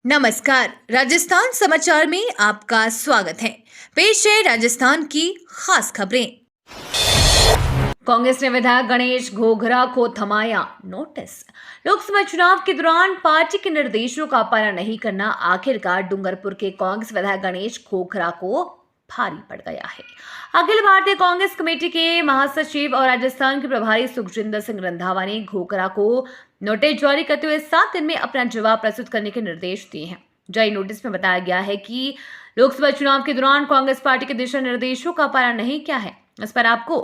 नमस्कार, राजस्थान समाचार में आपका स्वागत है। पेश है राजस्थान की खास खबरें। कांग्रेस ने विधायक गणेश घोघरा को थमाया नोटिस। लोकसभा चुनाव के दौरान पार्टी के निर्देशों का पालन नहीं करना आखिरकार डूंगरपुर के कांग्रेस विधायक गणेश घोघरा को भारी पड़ गया है। अखिल भारतीय कांग्रेस कमेटी के महासचिव और राजस्थान के प्रभारी सुखजिंदर सिंह रंधावा ने घोघरा को नोटिस जारी करते हुए 7 दिन में अपना जवाब प्रस्तुत करने के निर्देश दिए हैं। जारी नोटिस में बताया गया है कि लोकसभा चुनाव के दौरान कांग्रेस पार्टी के दिशा निर्देशों का पालन नहीं किया है। इस पर आपको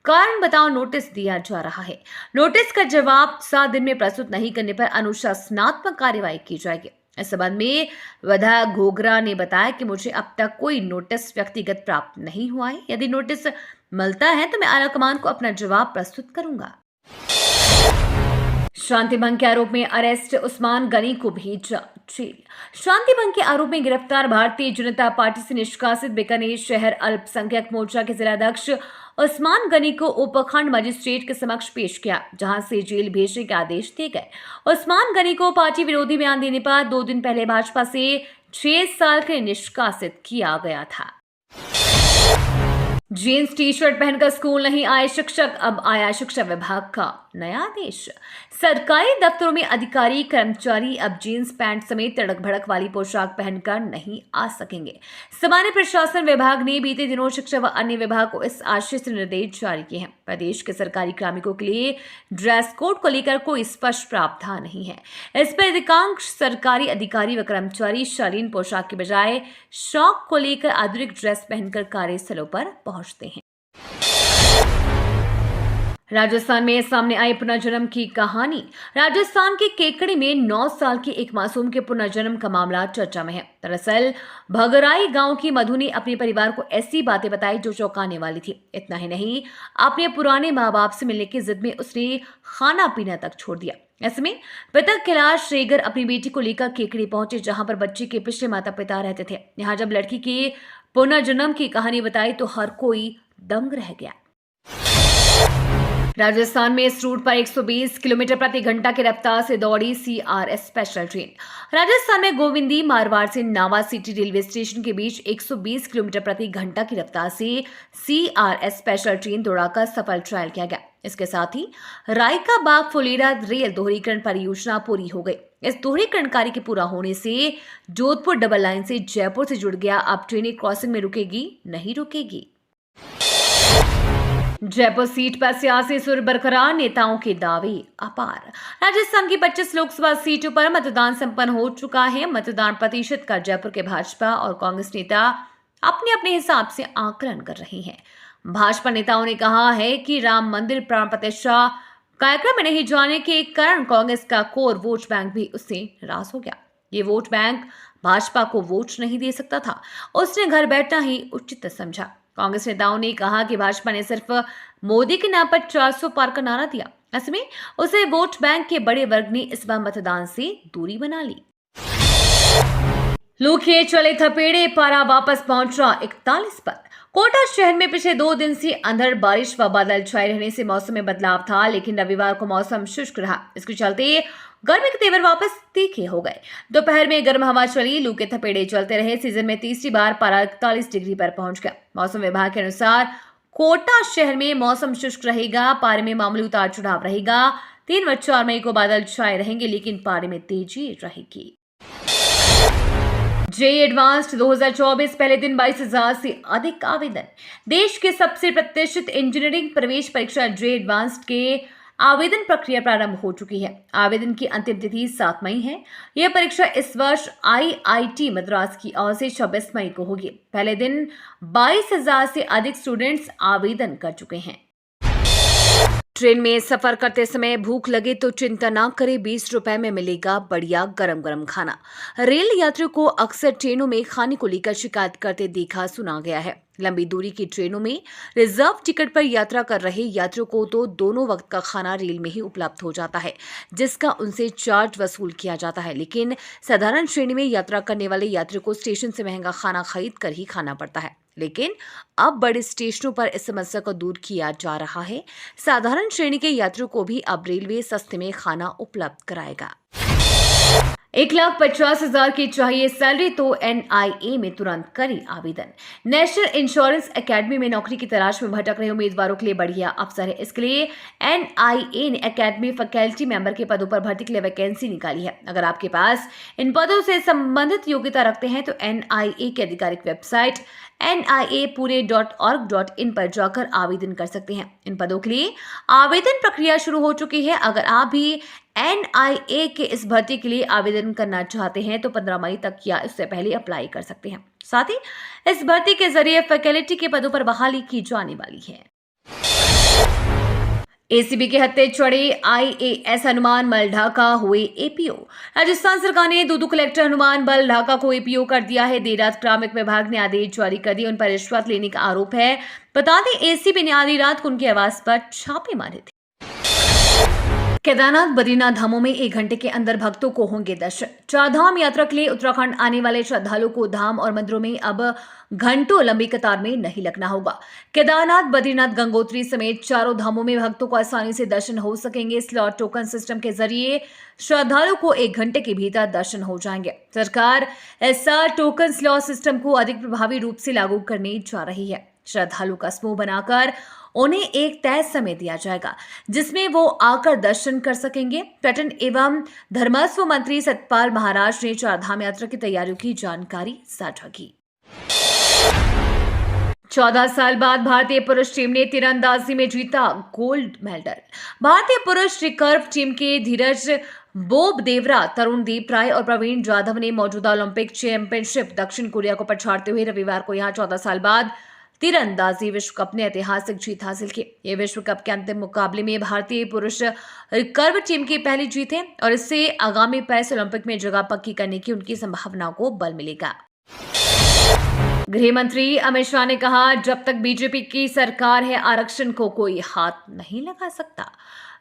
कारण बताओ नोटिस दिया जा रहा है। नोटिस का जवाब 7 दिन में प्रस्तुत नहीं करने पर अनुशासनात्मक कार्यवाही की जाएगी। इस संबंध में विधायक घोघरा ने बताया कि मुझे अब तक कोई नोटिस व्यक्तिगत प्राप्त नहीं हुआ है। यदि नोटिस मिलता है तो मैं आलाकमान को अपना जवाब प्रस्तुत करूंगा। शांति भंग के आरोप में अरेस्ट उस्मान गनी को भेजा जेल। शांति भंग के आरोप में गिरफ्तार भारतीय जनता पार्टी से निष्कासित बीकानेर शहर अल्पसंख्यक मोर्चा के जिलाध्यक्ष उस्मान गनी को उपखंड मजिस्ट्रेट के समक्ष पेश किया, जहां से जेल भेजने के आदेश दिए गए। उस्मान गनी को पार्टी विरोधी बयान देने पर 2 दिन पहले भाजपा से 6 साल के लिए निष्कासित किया गया था। जीन्स टी शर्ट पहनकर स्कूल नहीं आए शिक्षक, अब आया शिक्षा विभाग का नया आदेश। सरकारी दफ्तरों में अधिकारी कर्मचारी अब जीन्स पैंट समेत तड़क भड़क वाली पोशाक पहनकर नहीं आ सकेंगे। सामान्य प्रशासन विभाग ने बीते दिनों शिक्षा व अन्य विभाग को इस आशय से निर्देश जारी किए हैं। प्रदेश के सरकारी कार्मिकों के लिए ड्रेस कोड को लेकर कोई स्पष्ट प्रावधान नहीं है। इस पर अधिकांश सरकारी अधिकारी व कर्मचारी शालीन पोशाक के बजाय शौक को लेकर आधुनिक ड्रेस पहनकर कार्यस्थलों पर पहुंचते हैं। राजस्थान में सामने आई पुनर्जन्म की कहानी। राजस्थान के केकड़ी में 9 साल की एक मासूम के पुनर्जन्म का मामला चर्चा में है। दरअसल भगराई गांव की मधु ने अपने परिवार को ऐसी बातें बताई जो चौंकाने वाली थी। इतना ही नहीं, अपने पुराने माँ बाप से मिलने की जिद में उसने खाना पीना तक छोड़ दिया। ऐसे में पिता कैलाश रेगर अपनी बेटी को लेकर केकड़ी पहुंचे, जहां पर बच्चे के पिछले माता पिता रहते थे। यहाँ जब लड़की के पुनर्जन्म की कहानी बताई तो हर कोई दंग रह गया। राजस्थान में इस रूट पर 120 किलोमीटर प्रति घंटा की रफ्तार से दौड़ी CRS स्पेशल ट्रेन। राजस्थान में गोविंदी मारवाड़ से नावा सिटी रेलवे स्टेशन के बीच 120 किलोमीटर प्रति घंटा की रफ्तार से CRS स्पेशल ट्रेन दौड़ाकर सफल ट्रायल किया गया। इसके साथ ही रायका बाग फुलेरा रेल दोहरीकरण परियोजना पूरी हो गई। इस दोहरीकरण कार्य के पूरा होने से जोधपुर डबल लाइन से जयपुर से जुड़ गया। अब ट्रेनें क्रॉसिंग में रुकेगी नहीं रुकेगी। जयपुर सीट पर सियासी सुर बरकरार, नेताओं के दावे अपार। राजस्थान की 25 लोकसभा सीटों पर मतदान संपन्न हो चुका है। मतदान प्रतिशत का जयपुर के भाजपा और कांग्रेस नेता अपने अपने हिसाब से आकलन कर रहे हैं। भाजपा नेताओं ने कहा है कि राम मंदिर प्राण प्रतिष्ठा कार्यक्रम में नहीं जाने के कारण कांग्रेस का कोर वोट बैंक भी उससे नाराज हो गया। ये वोट बैंक भाजपा को वोट नहीं दे सकता था, उसने घर बैठना ही उचित समझा। कांग्रेस नेताओं ने कहा कि भाजपा ने सिर्फ मोदी के नाम पर 400 पार का नारा दिया। ऐसे में उसे वोट बैंक के बड़े वर्ग ने इस बार मतदान से दूरी बना ली। लू के चले थपेड़े, पारा वापस पहुंचा 41 पर। कोटा शहर में पिछले 2 दिन से अंधड़ बारिश व बादल छाए रहने से मौसम में बदलाव था, लेकिन रविवार को मौसम शुष्क रहा। इसके चलते गर्मी के तेवर वापस तीखे हो गए। दोपहर में गर्म हवा चली, लू के थपेड़े चलते रहे। सीजन में तीसरी बार पारा 41 डिग्री पर पहुंच गया। मौसम विभाग के अनुसार कोटा शहर में मौसम शुष्क रहेगा, पारे में मामूली उतार चढ़ाव रहेगा। 3 व 4 मई को बादल छाए रहेंगे, लेकिन पारे में तेजी रहेगी। जेईई एडवांस्ड 2024 पहले दिन 22,000 से अधिक आवेदन। देश के सबसे प्रतिष्ठित इंजीनियरिंग प्रवेश परीक्षा जेईई एडवांस्ड के आवेदन प्रक्रिया प्रारंभ हो चुकी है। आवेदन की अंतिम तिथि 7 मई है। यह परीक्षा इस वर्ष IIT मद्रास की ओर से 26 मई को होगी। पहले दिन 22,000 से अधिक स्टूडेंट्स आवेदन कर चुके हैं। ट्रेन में सफर करते समय भूख लगे तो चिंता ना करें, 20 रुपए में मिलेगा बढ़िया गरम गरम खाना। रेल यात्रियों को अक्सर ट्रेनों में खाने को लेकर शिकायत करते देखा सुना गया है। लंबी दूरी की ट्रेनों में रिजर्व टिकट पर यात्रा कर रहे यात्रियों को तो दोनों वक्त का खाना रेल में ही उपलब्ध हो जाता है, जिसका उनसे चार्ज वसूल किया जाता है। लेकिन साधारण श्रेणी में यात्रा करने वाले यात्रियों को स्टेशन से महंगा खाना खरीद कर ही खाना पड़ता है। लेकिन अब बड़े स्टेशनों पर इस समस्या को दूर किया जा रहा है। साधारण श्रेणी के यात्रियों को भी अब रेलवे सस्ते में खाना उपलब्ध कराएगा। 1,50,000 की चाहिए सैलरी तो NIA में तुरंत करें आवेदन। नेशनल इंश्योरेंस एकेडमी में नौकरी की तलाश में भटक रहे उम्मीदवारों के लिए बढ़िया अवसर है। इसके लिए NIA ने एकेडमी फैकल्टी मेंबर के पदों पर भर्ती के लिए वैकेंसी निकाली है। अगर आपके पास इन पदों से संबंधित योग्यता रखते हैं तो NIA की आधिकारिक वेबसाइट niapune.org.in पर जाकर आवेदन कर सकते हैं। इन पदों के लिए आवेदन प्रक्रिया शुरू हो चुकी है। अगर आप भी NIA के इस भर्ती के लिए आवेदन करना चाहते हैं तो 15 मई तक या इससे पहले अप्लाई कर सकते हैं। साथ ही इस भर्ती के जरिए फैकल्टी के पदों पर बहाली की जाने वाली है। ACB के हत्थे चढ़े IAS हनुमान बल ढाका हुए APO। राजस्थान सरकार ने दूदू कलेक्टर हनुमान बल ढाका को APO कर दिया है। देर रात ग्रामीण विभाग ने आदेश जारी कर दिए। उन पर रिश्वत लेने का आरोप है। बता दें ACB ने आधी रात को उनके आवास पर छापे मारे थे। केदारनाथ बद्रीनाथ धामों में 1 घंटे के अंदर भक्तों को होंगे दर्शन। चारधाम यात्रा के लिए उत्तराखंड आने वाले श्रद्धालुओं को धाम और मंदिरों में अब घंटों लंबी कतार में नहीं लगना होगा। केदारनाथ बद्रीनाथ गंगोत्री समेत चारों धामों में भक्तों को आसानी से दर्शन हो सकेंगे। स्लॉट टोकन सिस्टम के जरिए श्रद्धालुओं को 1 घंटे के भीतर दर्शन हो जाएंगे। सरकार ऐसा टोकन स्लॉट सिस्टम को अधिक प्रभावी रूप से लागू करने जा रही है। श्रद्धालु का समूह बनाकर उन्हें एक तय समय दिया जाएगा जिसमें वो आकर दर्शन कर सकेंगे। पर्यटन एवं धर्मस्व मंत्री सतपाल महाराज ने चारधाम यात्रा की तैयारियों की जानकारी साझा की। 14 साल बाद भारतीय पुरुष टीम ने तीरंदाजी में जीता गोल्ड मेडल। भारतीय पुरुष रिकर्व टीम के धीरज बोब देवरा, तरुण दीप राय और प्रवीण जाधव ने मौजूदा ओलंपिक चैंपियनशिप दक्षिण कोरिया को पछाड़ते हुए रविवार को यहां 14 साल बाद तीरंदाजी विश्व कप में ऐतिहासिक जीत हासिल की। ये विश्व कप के अंतिम मुकाबले में भारतीय पुरुष रिकर्व टीम की पहली जीत है और इससे आगामी पेरिस ओलंपिक में जगह पक्की करने की उनकी संभावनाओं को बल मिलेगा। गृह मंत्री अमित शाह ने कहा, जब तक बीजेपी की सरकार है आरक्षण को कोई हाथ नहीं लगा सकता।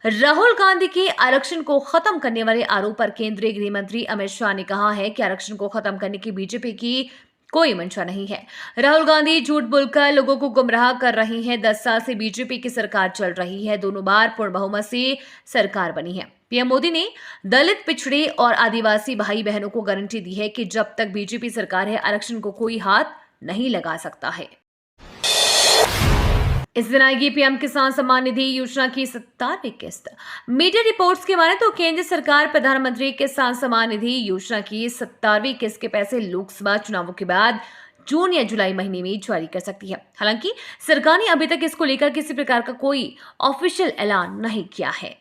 राहुल गांधी के आरक्षण को खत्म करने वाले आरोप पर केंद्रीय गृह मंत्री अमित शाह ने कहा है कि आरक्षण को खत्म करने की बीजेपी की कोई मंशा नहीं है। राहुल गांधी झूठ बोलकर लोगों को गुमराह कर रही हैं। 10 साल से बीजेपी की सरकार चल रही है। दोनों बार पूर्ण बहुमत से सरकार बनी है। पीएम मोदी ने दलित, पिछड़े और आदिवासी भाई बहनों को गारंटी दी है कि जब तक बीजेपी सरकार है आरक्षण को कोई हाथ नहीं लगा सकता है। इस दिन आएगी पीएम किसान सम्मान निधि योजना की 17वीं किस्त। मीडिया रिपोर्ट्स के माने तो केंद्र सरकार प्रधानमंत्री किसान सम्मान निधि योजना की 17वीं किस्त के पैसे लोकसभा चुनावों के बाद जून या जुलाई महीने में जारी कर सकती है। हालांकि सरकार ने अभी तक इसको लेकर किसी प्रकार का कोई ऑफिशियल ऐलान नहीं किया है।